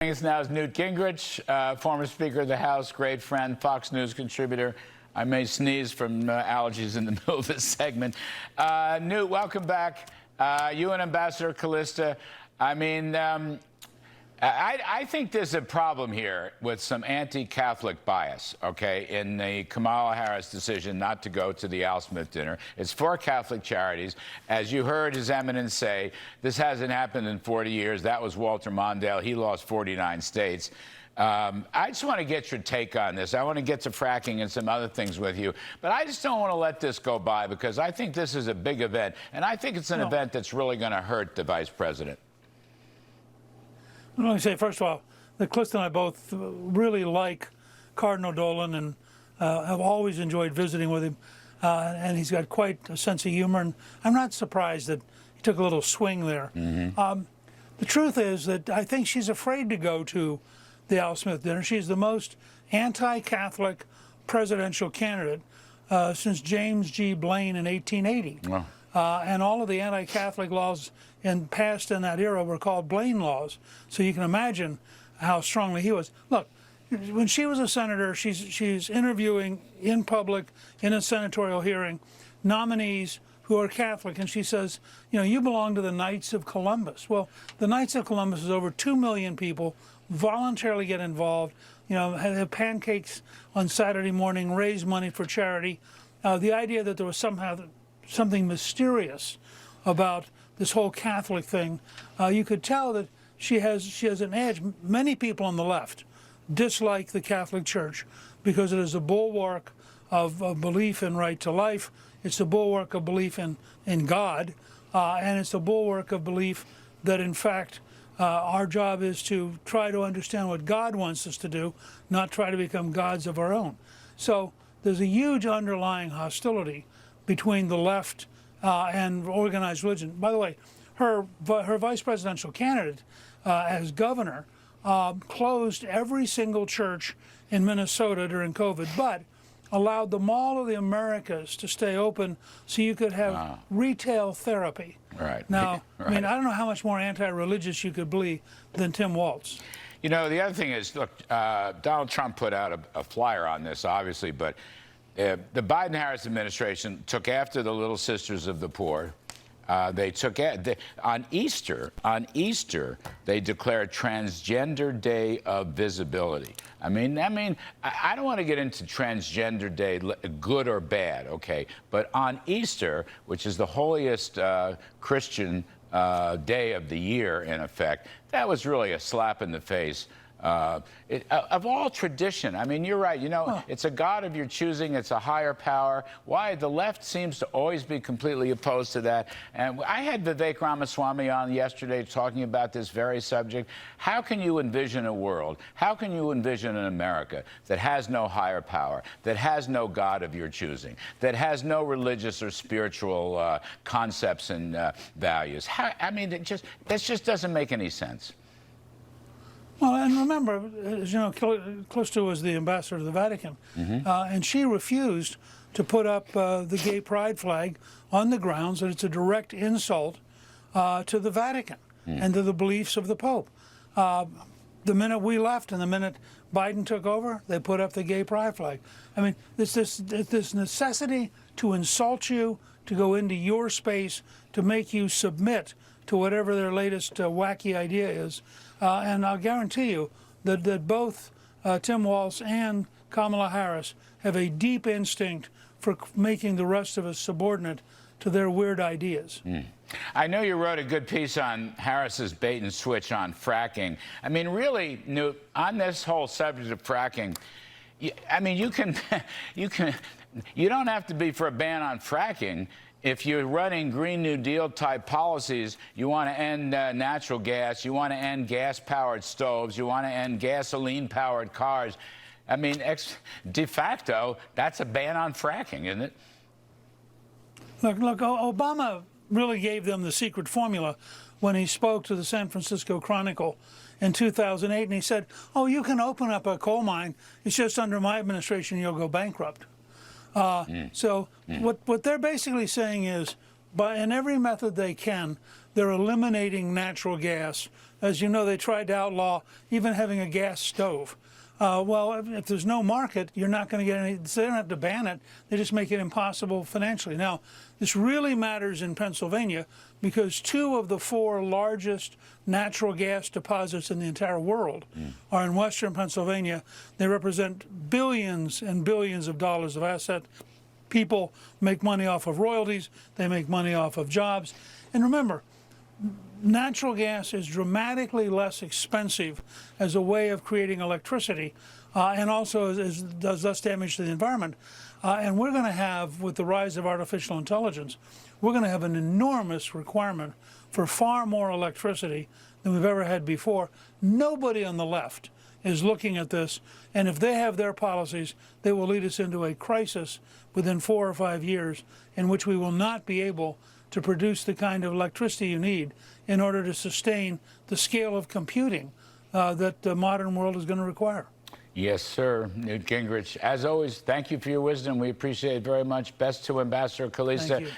Us now is Newt Gingrich, former Speaker of the House, great friend, Fox News contributor. I may sneeze from allergies in the middle of this segment. Newt, welcome back. You and Ambassador Callista. I mean, I think there's a problem here with some anti-Catholic bias, okay, in the Kamala Harris decision not to go to the Al Smith dinner. It's for Catholic charities. As you heard His Eminence say, this hasn't happened in 40 years. That was Walter Mondale. He lost 49 states. I just want to get your take on this. I want to get to fracking and some other things with you. But I just don't want to let this go by because I think this is a big event. And I think it's an event that's really going to hurt the vice president. Let me say, first of all, that Callista and I both really like Cardinal Dolan and have always enjoyed visiting with him. And he's got quite a sense of humor. And I'm not surprised that he took a little swing there. The truth is that I think she's afraid to go to the Al Smith dinner. She's the most anti-Catholic presidential candidate since James G. Blaine in 1880. Wow. And all of the anti-Catholic laws passed in that era were called Blaine laws. So you can imagine how strongly he was. Look, when she was a senator, she's interviewing in public, in a senatorial hearing, nominees who are Catholic, and she says, you know, you belong to the Knights of Columbus. Well, the Knights of Columbus is over 2 million people, voluntarily get involved, you know, have pancakes on Saturday morning, raise money for charity. The idea that there was somehow something mysterious about this whole Catholic thing, you could tell that she has an edge. Many people on the left dislike the Catholic Church because it is a bulwark of belief in right to life. It's a bulwark of belief in God, and it's a bulwark of belief that, in fact, our job is to try to understand what God wants us to do, not try to become gods of our own. So there's a huge underlying hostility between the left and organized religion. By the way, her vice presidential candidate as governor closed every single church in Minnesota during COVID, but allowed the Mall of the Americas to stay open so you could have retail therapy. Right. Now, right. I mean, I don't know how much more anti-religious you could be than Tim Walz. You know, the other thing is, look, Donald Trump put out a flyer on this, obviously, but the Biden-Harris administration took after the Little Sisters of the Poor. On Easter, they declared Transgender Day of Visibility. I mean, I don't want to get into Transgender Day, good or bad, okay? But on Easter, which is the holiest Christian day of the year, in effect, that was really a slap in the face. Of all tradition. I mean, you're right. You know, it's a God of your choosing. It's a higher power. Why? The left seems to always be completely opposed to that. And I had Vivek Ramaswamy on yesterday talking about this very subject. How can you envision a world? How can you envision an America that has no higher power, that has no God of your choosing, that has no religious or spiritual concepts and values? I mean, that just doesn't make any sense. Well, and remember, as you know, Callista was the ambassador to the Vatican, and she refused to put up the gay pride flag on the grounds that it's a direct insult to the Vatican and to the beliefs of the Pope. The minute we left and the minute Biden took over, they put up the gay pride flag. I mean, this necessity to insult you, to go into your space, to make you submit to whatever their latest wacky idea is. And I'll guarantee you that both Tim Walz and Kamala Harris have a deep instinct for making the rest of us subordinate to their weird ideas. I know you wrote a good piece on Harris's bait and switch on fracking. I mean, really, Newt, on this whole subject of fracking, I mean, you don't have to be for a ban on fracking. If you're running Green New Deal type policies, you want to end natural gas, you want to end gas-powered stoves, you want to end gasoline-powered cars. I mean, de facto, that's a ban on fracking, isn't it? Look, Obama really gave them the secret formula when he spoke to the San Francisco Chronicle in 2008, and he said, oh, you can open up a coal mine, it's just under my administration you'll go bankrupt. So what they're basically saying is, in every method they can, they're eliminating natural gas. As you know, they tried to outlaw even having a gas stove. Well, if there's no market, you're not going to get any. So they don't have to ban it. They just make it impossible financially. Now, this really matters in Pennsylvania because 2 of the 4 largest natural gas deposits in the entire world are in western Pennsylvania. They represent billions and billions of dollars of asset. People make money off of royalties. They make money off of jobs. And remember, natural gas is dramatically less expensive as a way of creating electricity and also does less damage to the environment. And we're going to have, with the rise of artificial intelligence, we're going to have an enormous requirement for far more electricity than we've ever had before. Nobody on the left is looking at this, and if they have their policies, they will lead us into a crisis within 4 or 5 years in which we will not be able to produce the kind of electricity you need in order to sustain the scale of computing that the modern world is going to require. Yes, sir. Newt Gingrich, as always, thank you for your wisdom. We appreciate it very much. Best to Ambassador Kalisa. Thank you.